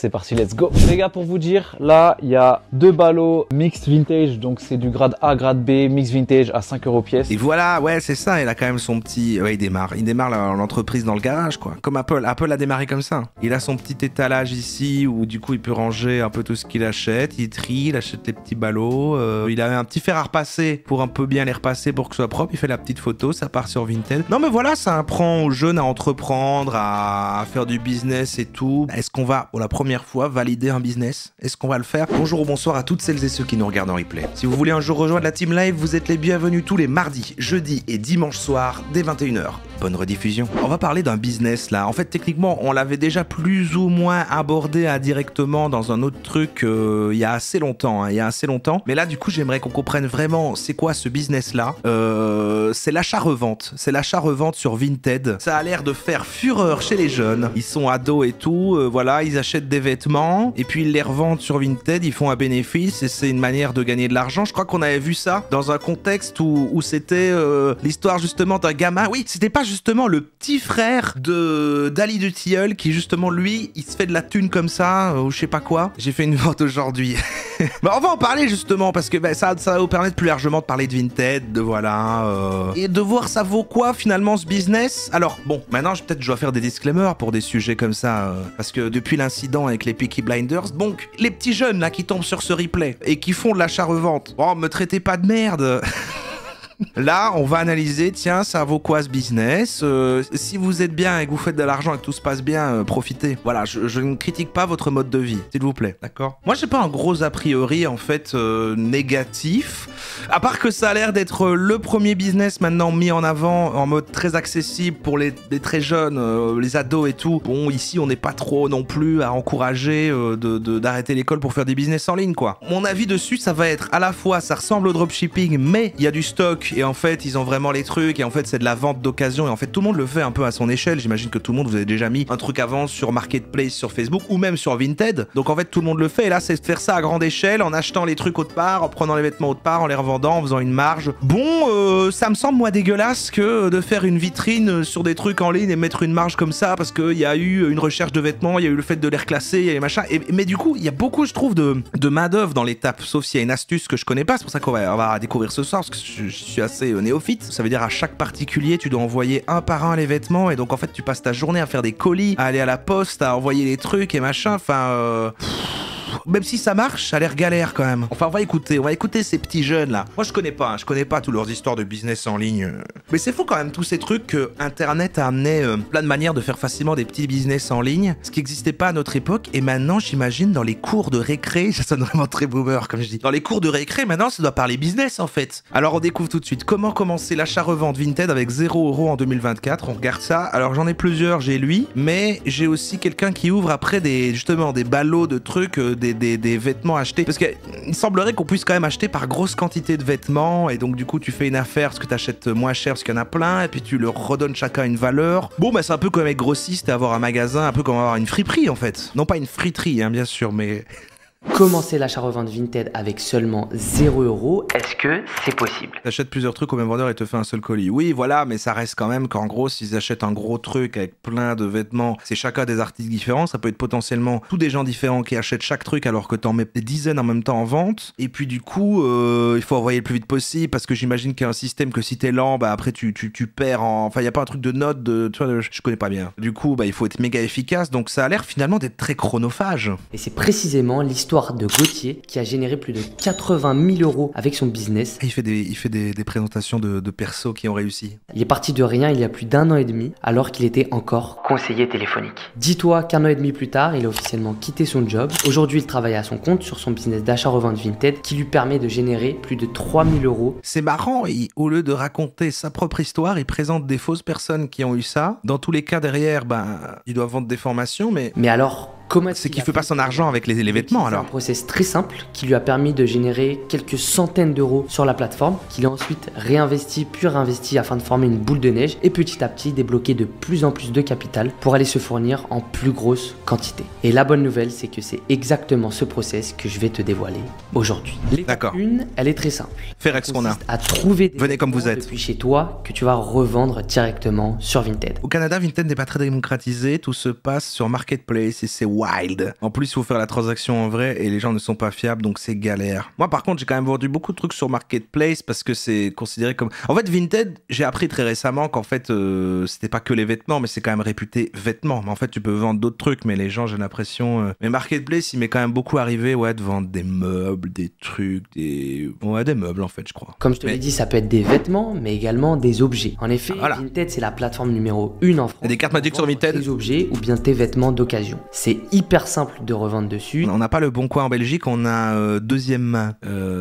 C'est parti, let's go. Les gars, pour vous dire, là, il y a 2 ballots mixed vintage, donc c'est du grade A, grade B, mixed vintage à 5 € pièce. Et voilà, ouais, c'est ça, il a quand même son petit... Ouais, il démarre l'entreprise dans le garage, quoi. Comme Apple a démarré comme ça. Il a son petit étalage ici, où du coup, il peut ranger un peu tout ce qu'il achète, il trie, il achète les petits ballots, il a un petit fer à repasser pour un peu bien les repasser pour que ce soit propre, il fait la petite photo, ça part sur Vinted. Non mais voilà, ça apprend aux jeunes à entreprendre, à faire du business et tout. Est-ce qu'on va, pour la première fois, valider un business? Est-ce qu'on va le faire? Bonjour ou bonsoir à toutes celles et ceux qui nous regardent en replay. Si vous voulez un jour rejoindre la team live, vous êtes les bienvenus tous les mardis, jeudis et dimanches soirs dès 21 h. Bonne rediffusion. On va parler d'un business là. En fait, techniquement, on l'avait déjà plus ou moins abordé indirectement dans un autre truc il y a assez longtemps. Mais là, du coup, j'aimerais qu'on comprenne vraiment c'est quoi ce business là. C'est l'achat-revente. C'est l'achat-revente sur Vinted. Ça a l'air de faire fureur chez les jeunes. Ils sont ados et tout. Voilà, ils achètent des vêtements et puis ils les revendent sur Vinted. Ils font un bénéfice et c'est une manière de gagner de l'argent. Je crois qu'on avait vu ça dans un contexte où c'était l'histoire justement d'un gamin. Oui, c'était pas justement le petit frère d'Ali du Tilleul qui justement lui il se fait de la thune comme ça ou je sais pas quoi. J'ai fait une vente aujourd'hui. Bah, on va en parler justement parce que bah, ça va vous permettre plus largement de parler de Vinted, de voilà et de voir ça vaut quoi finalement ce business. Alors bon, maintenant peut-être je dois faire des disclaimers pour des sujets comme ça parce que depuis l'incident avec les Peaky Blinders, donc les petits jeunes là qui tombent sur ce replay et qui font de l'achat-revente, oh me traitez pas de merde. Là, on va analyser, tiens, ça vaut quoi ce business? Si vous êtes bien et que vous faites de l'argent et que tout se passe bien, profitez. Voilà, je ne critique pas votre mode de vie, s'il vous plaît, d'accord? Moi, j'ai pas un gros a priori, en fait, négatif. À part que ça a l'air d'être le premier business maintenant mis en avant en mode très accessible pour les très jeunes, les ados et tout. Bon, ici, on n'est pas trop non plus à encourager d'arrêter l'école pour faire des business en ligne, quoi. Mon avis dessus, ça va être à la fois, ça ressemble au dropshipping, mais il y a du stock. Et en fait, ils ont vraiment les trucs, et en fait, c'est de la vente d'occasion, et en fait, tout le monde le fait un peu à son échelle. J'imagine que tout le monde, vous avez déjà mis un truc à vendre sur Marketplace, sur Facebook, ou même sur Vinted. Donc en fait, tout le monde le fait, et là, c'est de faire ça à grande échelle, en achetant les trucs autre part, en prenant les vêtements autre part, en les revendant, en faisant une marge. Bon, ça me semble, moi, dégueulasse que de faire une vitrine sur des trucs en ligne et mettre une marge comme ça, parce qu'il y a eu une recherche de vêtements, il y a eu le fait de les reclasser, il y a les machins. Mais du coup, il y a beaucoup, je trouve, de main-d'œuvre dans l'étape, sauf s'il y a une astuce que je connais pas. C'est pour ça qu'on va découvrir ce soir, parce que je suis assez néophyte. Ça veut dire à chaque particulier tu dois envoyer un par un les vêtements et donc en fait tu passes ta journée à faire des colis, à aller à la poste, à envoyer les trucs et machin, enfin même si ça marche, ça a l'air galère quand même. Enfin, on va écouter ces petits jeunes là. Moi je connais pas toutes leurs histoires de business en ligne. Mais c'est fou quand même tous ces trucs que Internet a amené plein de manières de faire facilement des petits business en ligne, ce qui n'existait pas à notre époque. Et maintenant, j'imagine dans les cours de récré, ça sonne vraiment très boomer comme je dis. Dans les cours de récré, maintenant ça doit parler business en fait. Alors on découvre tout de suite comment commencer l'achat-revente Vinted avec 0 € en 2024. On regarde ça. Alors j'en ai plusieurs, j'ai lui, mais j'ai aussi quelqu'un qui ouvre après des ballots de trucs, des vêtements achetés, parce qu'il semblerait qu'on puisse quand même acheter par grosse quantité de vêtements, et donc du coup tu fais une affaire parce que tu achètes moins cher parce qu'il y en a plein, et puis tu leur redonnes chacun une valeur. Bon bah c'est un peu comme être grossiste et avoir un magasin, un peu comme avoir une friperie en fait. Non pas une friterie hein, bien sûr, mais... Commencer l'achat-revente Vinted avec seulement 0 €, est-ce que c'est possible? T'achètes plusieurs trucs au même vendeur et te fait un seul colis. Oui, voilà, mais ça reste quand même qu'en gros, s'ils achètent un gros truc avec plein de vêtements, c'est chacun des articles différents, ça peut être potentiellement tous des gens différents qui achètent chaque truc alors que t'en mets des dizaines en même temps en vente. Et puis du coup, il faut envoyer le plus vite possible parce que j'imagine qu'il y a un système que si t'es lent, bah après tu perds en... Enfin, il y a pas un truc de notes, tu vois, je connais pas bien. Du coup, bah il faut être méga efficace, donc ça a l'air finalement d'être très chronophage. Et c'est précisément l'histoire de Gauthier qui a généré plus de 80 000 € avec son business. Il fait des présentations de persos qui ont réussi. Il est parti de rien il y a plus d'1 an et demi alors qu'il était encore conseiller téléphonique. Dis-toi qu'un an et demi plus tard, il a officiellement quitté son job. Aujourd'hui, il travaille à son compte sur son business d'achat-revente Vinted qui lui permet de générer plus de 3 000 €. C'est marrant, au lieu de raconter sa propre histoire, il présente des fausses personnes qui ont eu ça. Dans tous les cas derrière, il doit vendre des formations, mais alors... c'est qu'il fait pas son argent avec les vêtements alors. C'est un process très simple qui lui a permis de générer quelques centaines d'euros sur la plateforme, qu'il a ensuite réinvesti puis réinvesti afin de former une boule de neige et petit à petit débloquer de plus en plus de capital pour aller se fournir en plus grosse quantité. Et la bonne nouvelle, c'est que c'est exactement ce process que je vais te dévoiler aujourd'hui. L'étape 1, elle est très simple. Faire avec ce qu'on a. À trouver des Venez comme vous êtes. depuis chez toi que tu vas revendre directement sur Vinted. Au Canada, Vinted n'est pas très démocratisé, tout se passe sur Marketplace et c'est wild. En plus, il faut faire la transaction en vrai et les gens ne sont pas fiables, donc c'est galère. Moi, par contre, j'ai quand même vendu beaucoup de trucs sur Marketplace parce que c'est considéré comme... En fait, Vinted, j'ai appris très récemment qu'en fait, c'était pas que les vêtements, mais c'est quand même réputé vêtements. Mais en fait, tu peux vendre d'autres trucs, mais les gens, j'ai l'impression... Mais Marketplace, il m'est quand même beaucoup arrivé, ouais, de vendre des meubles, des trucs, Ouais, des meubles, en fait, je crois. Comme je te l'ai dit, ça peut être des vêtements, mais également des objets. En effet, voilà. Vinted, c'est la plateforme numéro 1 en France. Il y a des cartes Magic sur Vinted. Tes objets ou bien tes vêtements d'occasion. C'est hyper simple de revendre dessus. On n'a pas le Bon Coin en Belgique, on a deuxième main,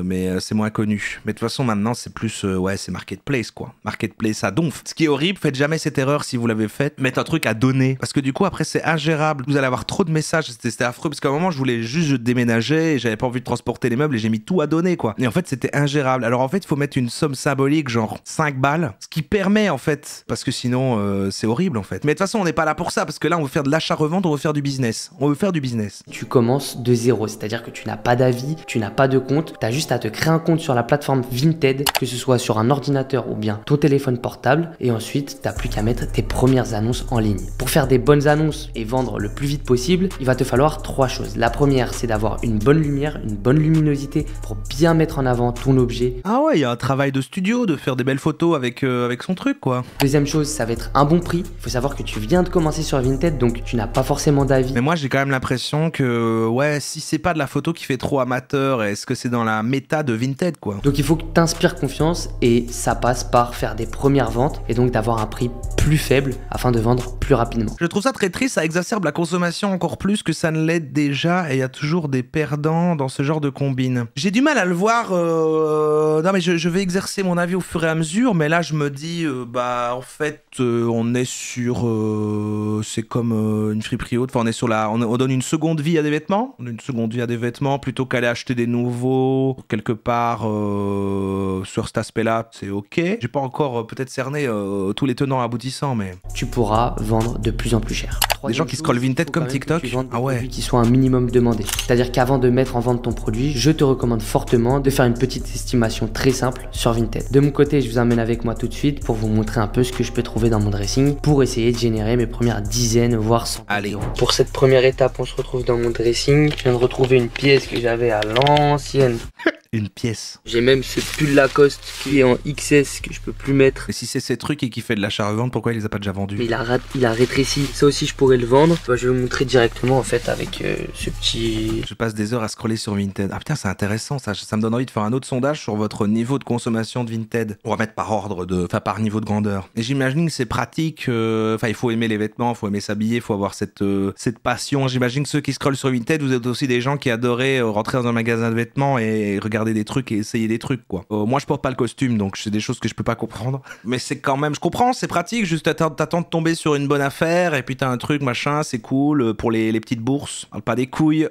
mais c'est moins connu. Mais de toute façon, maintenant, c'est plus, ouais, c'est Marketplace, quoi. Marketplace à donf. Ce qui est horrible, faites jamais cette erreur si vous l'avez faite, mettre un truc à donner. Parce que du coup, après, c'est ingérable. Vous allez avoir trop de messages, c'était affreux. Parce qu'à un moment, je voulais juste déménager et j'avais pas envie de transporter les meubles et j'ai mis tout à donner, quoi. Et en fait, c'était ingérable. Alors en fait, il faut mettre une somme symbolique, genre 5 balles, ce qui permet, en fait, parce que sinon, c'est horrible, en fait. Mais de toute façon, on n'est pas là pour ça, parce que là, on veut faire de l'achat-revente, on veut faire du business. On veut faire du business. Tu commences de zéro, c'est-à-dire que tu n'as pas d'avis, tu n'as pas de compte, tu as juste à te créer un compte sur la plateforme Vinted, que ce soit sur un ordinateur ou bien ton téléphone portable, et ensuite, tu n'as plus qu'à mettre tes premières annonces en ligne. Pour faire des bonnes annonces et vendre le plus vite possible, il va te falloir 3 choses. La première, c'est d'avoir une bonne lumière, une bonne luminosité pour bien mettre en avant ton objet. Ah ouais, il y a un travail de studio, de faire des belles photos avec son truc, quoi. Deuxième chose, ça va être un bon prix. Il faut savoir que tu viens de commencer sur Vinted, donc tu n'as pas forcément d'avis. Mais moi, j'ai quand même l'impression que, ouais, si c'est pas de la photo qui fait trop amateur, est-ce que c'est dans la méta de Vinted, quoi. Donc il faut que tu inspires confiance et ça passe par faire des premières ventes et donc d'avoir un prix plus faible afin de vendre plus rapidement. Je trouve ça très triste, ça exacerbe la consommation encore plus que ça ne l'aide déjà et il y a toujours des perdants dans ce genre de combine. J'ai du mal à le voir, non mais je vais exercer mon avis au fur et à mesure, mais là je me dis, bah en fait on est sur, c'est comme une friperie haute, enfin on est sur on donne une seconde vie à des vêtements, on donne une seconde vie à des vêtements plutôt qu'aller acheter des nouveaux, quelque part sur cet aspect-là, c'est ok. J'ai pas encore peut-être cerné tous les tenants aboutissants, mais... Tu pourras vendre de plus en plus cher. Des gens qui scrollent Vinted comme TikTok. Ah ouais. Qui soient un minimum demandé. C'est-à-dire qu'avant de mettre en vente ton produit, je te recommande fortement de faire une petite estimation très simple sur Vinted. De mon côté, je vous emmène avec moi tout de suite pour vous montrer un peu ce que je peux trouver dans mon dressing pour essayer de générer mes premières dizaines, voire 100 euros. Pour cette première étape, on se retrouve dans mon dressing. Je viens de retrouver une pièce que j'avais à l'ancienne. Une pièce. J'ai même ce pull Lacoste qui est en XS que je peux plus mettre. Et si c'est ces trucs et qui fait de l'achat-revente, pourquoi il les a pas déjà vendus? Mais il a rétréci. Ça aussi, je pourrais le vendre. Bah, je vais vous montrer directement en fait avec ce petit... Je passe des heures à scroller sur Vinted. Ah putain, c'est intéressant ça. Ça me donne envie de faire un autre sondage sur votre niveau de consommation de Vinted. On va mettre par ordre enfin par niveau de grandeur. Et j'imagine que c'est pratique. Enfin, il faut aimer les vêtements, il faut aimer s'habiller, il faut avoir cette passion. J'imagine que ceux qui scrollent sur Vinted, vous êtes aussi des gens qui adoraient rentrer dans un magasin de vêtements et regarder des trucs et essayer des trucs, quoi. Moi, je porte pas le costume, donc c'est des choses que je peux pas comprendre. Mais c'est quand même, je comprends, c'est pratique. Juste t'attends de tomber sur une bonne affaire et puis t'as un truc, machin, c'est cool. Pour les petites bourses, parle pas des couilles.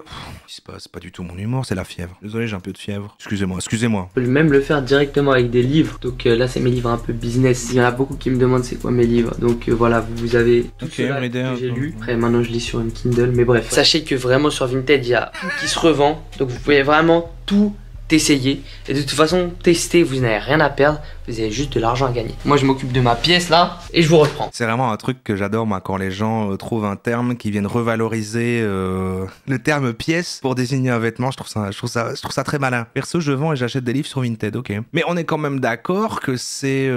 C'est pas du tout mon humour, c'est la fièvre. Désolé, j'ai un peu de fièvre. Excusez-moi. On peut même le faire directement avec des livres. Donc là, c'est mes livres un peu business. Il y en a beaucoup qui me demandent c'est quoi mes livres. Donc voilà, vous avez tout cela que j'ai lu. Après, maintenant, je lis sur une Kindle. Mais bref, sachez que vraiment sur Vinted, il y a tout qui se revend. Donc vous pouvez vraiment tout essayer. Et de toute façon, tester, vous n'avez rien à perdre. Vous avez juste de l'argent à gagner. Moi, je m'occupe de ma pièce là et je vous reprends. C'est vraiment un truc que j'adore, moi, quand les gens trouvent un terme qui viennent revaloriser le terme pièce pour désigner un vêtement. Je trouve ça très malin. Perso, je vends et j'achète des livres sur Vinted, ok. Mais on est quand même d'accord que c'est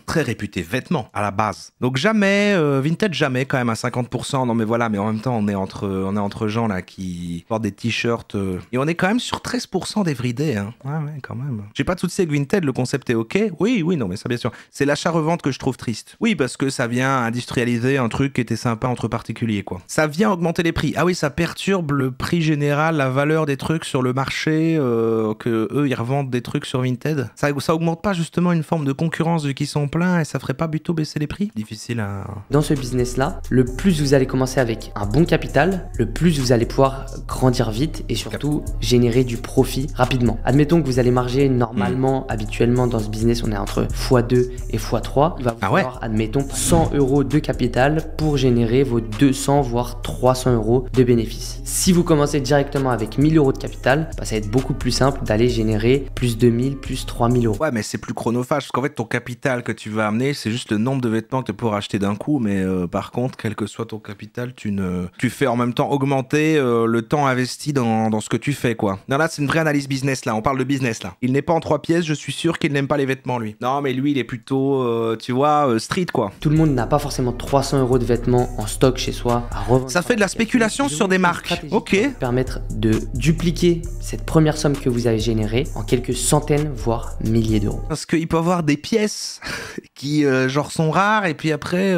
très réputé vêtements à la base. Donc jamais, Vinted jamais quand même à 50%. Non mais voilà, mais en même temps, on est entre gens là qui portent des t-shirts et on est quand même sur 13% d'everyday, hein. Ouais, quand même. J'ai pas de soucis avec Vinted, le concept est ok. Oui, non, mais ça, bien sûr. C'est l'achat-revente que je trouve triste. Oui, parce que ça vient industrialiser un truc qui était sympa entre particuliers, quoi. Ça vient augmenter les prix. Ah oui, ça perturbe le prix général, la valeur des trucs sur le marché, que eux, ils revendent des trucs sur Vinted. Ça augmente pas justement une forme de concurrence vu qu'ils sont pleins et ça ferait pas plutôt baisser les prix? Difficile à... Dans ce business-là, le plus vous allez commencer avec un bon capital, le plus vous allez pouvoir grandir vite et surtout générer du profit rapidement. Admettons que vous allez marger normalement, habituellement dans ce business, on est entre x2 et x3. Il va vous falloir, admettons, 100 € de capital pour générer vos 200 voire 300 € de bénéfices. Si vous commencez directement avec 1000 € de capital, bah, ça va être beaucoup plus simple d'aller générer plus 2000, plus 3000 €. Ouais, mais c'est plus chronophage parce qu'en fait, ton capital que tu vas amener, c'est juste le nombre de vêtements que tu pourras acheter d'un coup. Mais par contre, quel que soit ton capital, tu fais en même temps augmenter le temps investi dans ce que tu fais, quoi. Non, là, c'est une vraie analyse business, là. On parle de business, là. Il n'est pas en 3 pièces, je suis sûr qu'il n'aime pas les vêtements, lui. Non, mais lui, il est plutôt, tu vois, street, quoi. Tout le monde n'a pas forcément 300 € de vêtements en stock chez soi à revendre. Ça fait de la spéculation sur des marques. Ok. Permettre de dupliquer cette première somme que vous avez générée en quelques centaines, voire milliers d'euros. Parce qu'il peut y avoir des pièces qui, genre, sont rares, et puis après,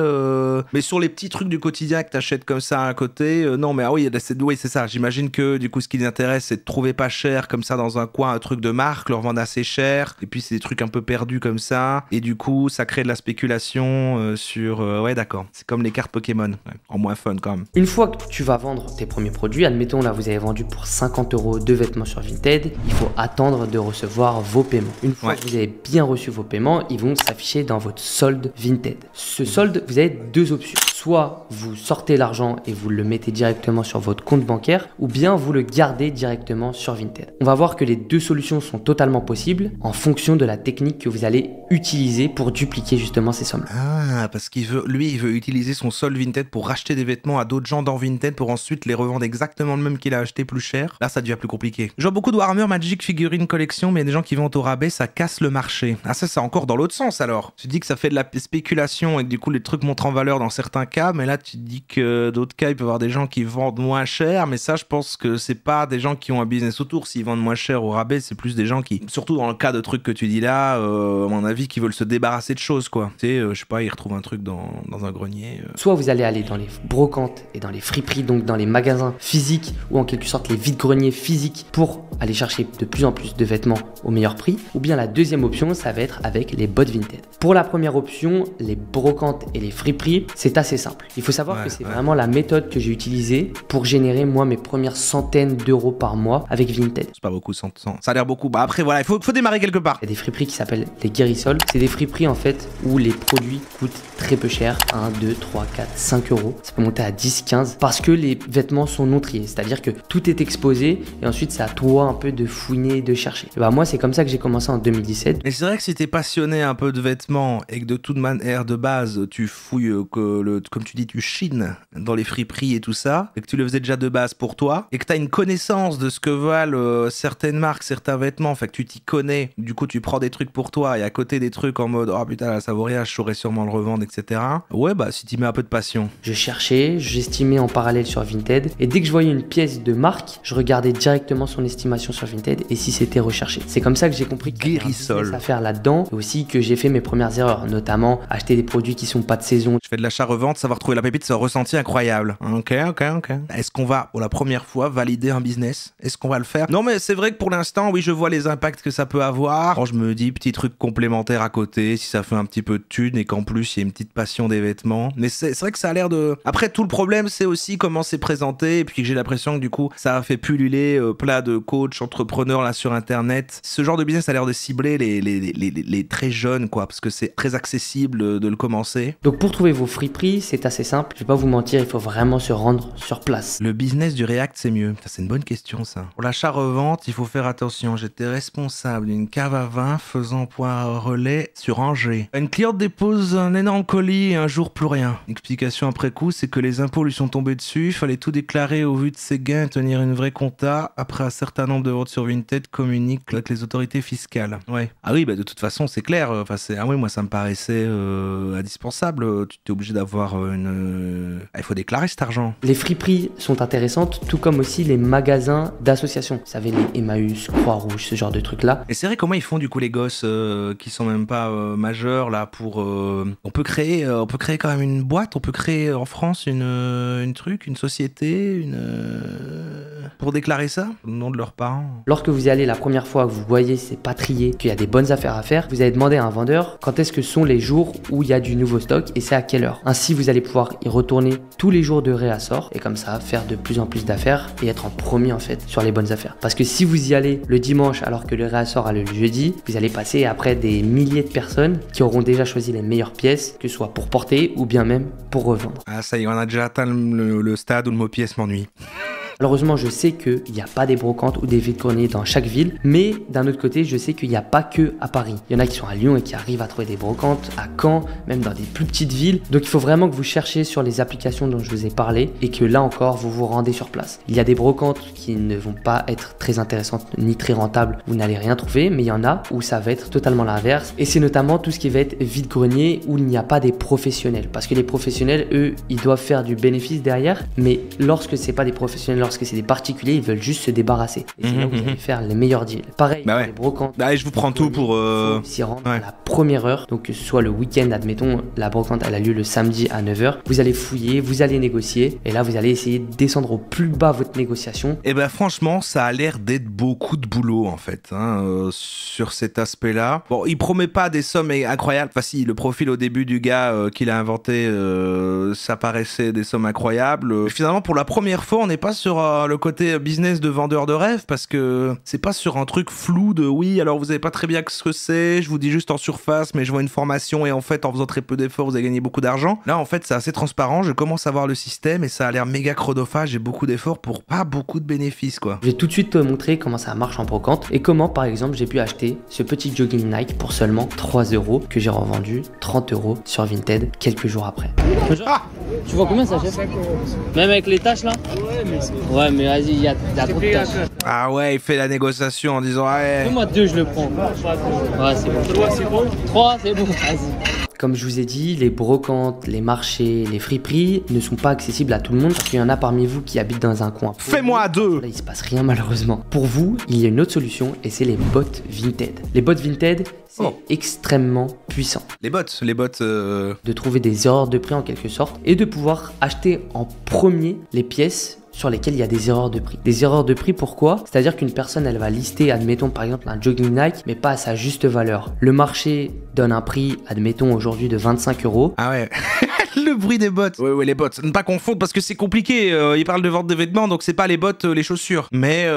mais sur les petits trucs du quotidien que t'achètes comme ça à côté, non, mais ah oui, c'est ça. J'imagine que, du coup, ce qui les intéresse, c'est de trouver pas cher, comme ça, dans un coin, un truc de marque, leur vendre assez cher, et puis c'est des trucs un peu perdus comme ça, et du coup, ça crée de la spéculation sur... ouais, d'accord. C'est comme les cartes Pokémon, ouais. En moins fun, quand même. Une fois que tu vas vendre tes premiers produits, admettons, là, vous avez vendu pour 50 € de vêtements sur Vinted, il faut attendre de recevoir vos paiements. Une fois que vous avez bien reçu vos paiements, ils vont s'afficher dans votre solde Vinted. Ce solde, vous avez deux options. Soit vous sortez l'argent et vous le mettez directement sur votre compte bancaire, ou bien vous le gardez directement sur Vinted. On va voir que les deux solutions sont totalement possibles en fonction de la technique que vous allez utiliser pour dupliquer justement ces sommes-là. Ah, parce qu'il veut, lui, il veut utiliser son solde Vinted pour racheter des vêtements à d'autres gens dans Vinted pour ensuite les revendre exactement le même qu'il a acheté plus cher. Là, ça devient plus compliqué. Je vois beaucoup de Warhammer Magic figurines collection, mais il y a des gens qui vendent au rabais, ça casse le marché. Ah, ça, c'est encore dans l'autre sens alors. Tu dis que ça fait de la spéculation et que du coup, les trucs montrent en valeur dans certains cas, mais là, tu dis que d'autres cas, il peut y avoir des gens qui vendent moins cher, mais ça, je pense que c'est pas des gens qui ont un business autour. S'ils vendent moins cher au rabais, c'est plus des gens qui, surtout dans le cas de trucs que tu dis là, à mon avis, qui veulent se débarrasser de choses, quoi. Tu sais, je sais pas, ils retrouvent un truc dans un grenier. Soit vous allez aller dans les brocantes et dans les friperies, donc dans les magasins physiques ou en quelque sorte les vides-greniers physiques pour aller chercher de plus en plus de vêtements au meilleur prix. Ou bien la deuxième option, ça va être avec les bots Vinted. Pour la première option, les brocantes et les friperies, c'est assez simple. Il faut savoir que c'est vraiment la méthode que j'ai utilisée pour générer moi mes premières centaines d'euros par mois avec Vinted. C'est pas beaucoup, 100. Ça a l'air beaucoup. Bah après voilà, il faut démarrer quelque part. Il y a des friperies qui s'appellent les Guérisol. C'est des friperies en fait où les produits coûtent très peu cher, 1, 2, 3, 4, 5 euros. Ça peut monter à 10, 15 parce que les vêtements sont non triés. C'est-à-dire que tout est exposé et ensuite c'est à toi un peu de fouiner, de chercher. Et bah moi c'est comme ça que j'ai commencé en 2017. Mais c'est vrai que si t'es passionné un peu de vêtements et que de toute manière de base tu fouilles comme tu dis tu chines dans les friperies et tout ça, et que tu le faisais déjà de base pour toi, et que t'as une connaissance de ce que valent certaines marques, certains vêtements, fait que tu t'y connais, du coup tu prends des trucs pour toi et à côté des trucs en mode oh putain la Savoria je saurais sûrement le revendre, etc. Ouais bah si t'y mets un peu de passion. Je cherchais, j'estimais en parallèle sur Vinted et dès que je voyais une pièce de marque, je regardais directement son estimation sur Vinted et si c'était recherché. C'est comme ça que j'ai compris qu'il y avait un business à faire là-dedans et aussi que j'ai fait mes premières erreurs, notamment acheter des produits qui sont pas de saison. Je fais de l'achat-revente, savoir trouver la pépite, c'est un ressenti incroyable. Ok. Est-ce qu'on va, pour la première fois, valider un business? Est-ce qu'on va le faire? Non, mais c'est vrai que pour l'instant, oui, je vois les impacts que ça peut avoir. Quand je me dis, petit truc complémentaire à côté, si ça fait un petit peu de thunes et qu'en plus, il y a une petite passion des vêtements. Mais c'est vrai que ça a l'air de... Après, tout le problème, c'est aussi comment c'est présenté. Et puis que j'ai l'impression que du coup, ça a fait pulluler plein de coachs, entrepreneurs là sur Internet. Ce genre de business a l'air de cibler les très jeunes, quoi, parce que c'est très accessible de le commencer. Donc pour trouver vos friperies, c'est assez simple. Je vais pas vous mentir, il faut vraiment se rendre sur place. Le business du React, c'est mieux. C'est une bonne question, ça. Pour l'achat-revente, il faut faire attention. J'étais responsable d'une cave à vin faisant point relais sur Angers. Une cliente dépose un énorme colis et un jour plus rien. L'explication après coup, c'est que les impôts lui sont tombés dessus. Il fallait tout déclarer au vu de ses gains et tenir une vraie compta. Après un certain nombre de ventes sur Vinted, communique avec les autorités fiscales. Ouais. Ah oui, bah de toute façon, c'est clair. Enfin, ah oui, moi, ça me paraissait indispensable. Tu t'es obligé d'avoir une... il faut déclarer cet argent. Les friperies sont intéressantes, tout comme aussi les magasins d'associations. Vous savez, les Emmaüs, Croix-Rouge, ce genre de trucs-là. Et c'est vrai, comment ils font du coup les gosses qui sont même pas majeurs là pour... On peut créer quand même une boîte, on peut créer en France une société, pour déclarer ça au nom de leurs parents? Lorsque vous y allez la première fois, vous voyez c'est pas trié, qu'il y a des bonnes affaires à faire, vous allez demander à un vendeur quand est-ce que sont les jours où il y a du nouveau stock et c'est à quelle heure. Ainsi, vous allez pouvoir y retourner tous les jours de réassort et comme ça faire de plus en plus d'affaires et être en premier en fait sur les bonnes affaires. Parce que si vous y allez le dimanche alors que le réassort a le jeudi, vous allez passer après des milliers de personnes qui auront déjà choisi les meilleures pièces, que ce soit pour porter ou bien même pour revendre. Ah ça y est, on a déjà atteint le stade où le mot pièce m'ennuie. Malheureusement, je sais qu'il n'y a pas des brocantes ou des vide-greniers dans chaque ville, mais d'un autre côté, je sais qu'il n'y a pas que à Paris. Il y en a qui sont à Lyon et qui arrivent à trouver des brocantes, à Caen, même dans des plus petites villes. Donc il faut vraiment que vous cherchiez sur les applications dont je vous ai parlé et que là encore, vous vous rendez sur place. Il y a des brocantes qui ne vont pas être très intéressantes ni très rentables, vous n'allez rien trouver, mais il y en a où ça va être totalement l'inverse. Et c'est notamment tout ce qui va être vide-grenier où il n'y a pas des professionnels. Parce que les professionnels, eux, ils doivent faire du bénéfice derrière, mais lorsque c'est pas des professionnels, lorsque c'est des particuliers, ils veulent juste se débarrasser. Et c'est là où vous allez faire les meilleurs deals. Pareil, ouais. les brocantes. Bah, je vous prends tout pour... Faut s'y rendre à la première heure. Donc que ce soit le week-end, admettons, la brocante, elle a lieu le samedi à 9h. Vous allez fouiller, vous allez négocier. Et là, vous allez essayer de descendre au plus bas votre négociation. Et ben franchement, ça a l'air d'être beaucoup de boulot en fait, sur cet aspect-là. Bon, il promet pas des sommes incroyables. Enfin si, le profil au début du gars qu'il a inventé, ça paraissait des sommes incroyables. Finalement, pour la première fois, on n'est pas sur le côté business de vendeur de rêve parce que c'est pas sur un truc flou de oui, alors vous savez pas très bien ce que c'est, je vous dis juste en surface, mais je vois une formation et en fait, en faisant très peu d'efforts, vous allez gagner beaucoup d'argent. Là, en fait, c'est assez transparent. Je commence à voir le système et ça a l'air méga chronophage et beaucoup d'efforts pour pas beaucoup de bénéfices, quoi. Je vais tout de suite te montrer comment ça marche en brocante et comment, par exemple, j'ai pu acheter ce petit jogging Nike pour seulement 3 € que j'ai revendu 30 € sur Vinted quelques jours après. Tu vois combien ça, chef? Même avec les tâches là? Ouais, mais vas-y, il y a trop de tâches. Ah ouais, il fait la négociation en disant ouais. Moi 2, je le prends. Ouais, c'est bon. 3, c'est bon. 3, c'est bon. Vas-y. Comme je vous ai dit, les brocantes, les marchés, les friperies ne sont pas accessibles à tout le monde parce qu'il y en a parmi vous qui habitent dans un coin. Fais-moi à deux. Là, il se passe rien malheureusement. Pour vous, il y a une autre solution et c'est les bots Vinted. Les bots Vinted, c'est extrêmement puissant. Les bots. De trouver des erreurs de prix en quelque sorte et de pouvoir acheter en premier les pièces sur lesquelles il y a des erreurs de prix. Des erreurs de prix, pourquoi? C'est-à-dire qu'une personne, elle va lister, admettons par exemple un jogging Nike, mais pas à sa juste valeur. Le marché donne un prix, admettons aujourd'hui de 25 €. Ah ouais. Le bruit des bots. Ouais, les bots. Ne pas confondre parce que c'est compliqué. Ils parlent de vente de vêtements, donc c'est pas les bots, les chaussures. Mais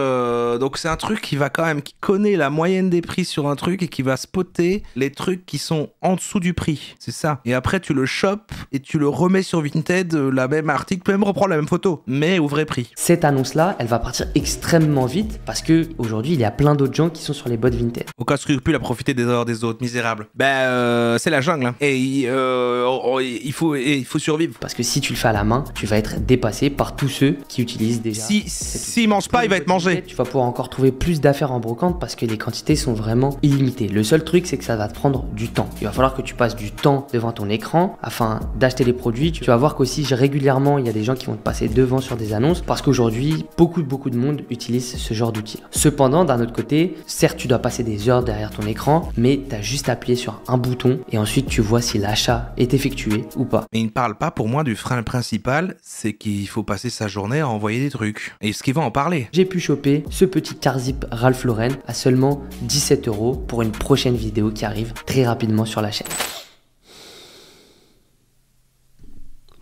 donc c'est un truc qui va quand même, qui connaît la moyenne des prix sur un truc et qui va spotter les trucs qui sont en dessous du prix. C'est ça. Et après tu le chopes et tu le remets sur Vinted, la même article, tu peux même reprendre la même photo, mais au vrai prix. Cette annonce-là, elle va partir extrêmement vite parce que aujourd'hui il y a plein d'autres gens qui sont sur les bots Vinted. Aucun scrupule à profiter des erreurs des autres, misérable. C'est la jungle. Hein. Et il faut survivre. Parce que si tu le fais à la main, tu vas être dépassé par tous ceux qui utilisent déjà. S'il mange pas, il va être mangé. Tu vas pouvoir encore trouver plus d'affaires en brocante parce que les quantités sont vraiment illimitées. Le seul truc, c'est que ça va te prendre du temps. Il va falloir que tu passes du temps devant ton écran afin d'acheter les produits. Tu vas voir qu'aussi régulièrement, il y a des gens qui vont te passer devant sur des annonces parce qu'aujourd'hui, beaucoup de monde utilise ce genre d'outils. Cependant, d'un autre côté, certes, tu dois passer des heures derrière ton écran, mais tu as juste appuyé sur un bouton et ensuite tu vois si l'achat est effectué ou pas. Mais il ne parle pas pour moi du frein principal, c'est qu'il faut passer sa journée à envoyer des trucs. Et ce qu'il va en parler. J'ai pu choper ce petit Carzip Ralph Lauren à seulement 17 € pour une prochaine vidéo qui arrive très rapidement sur la chaîne.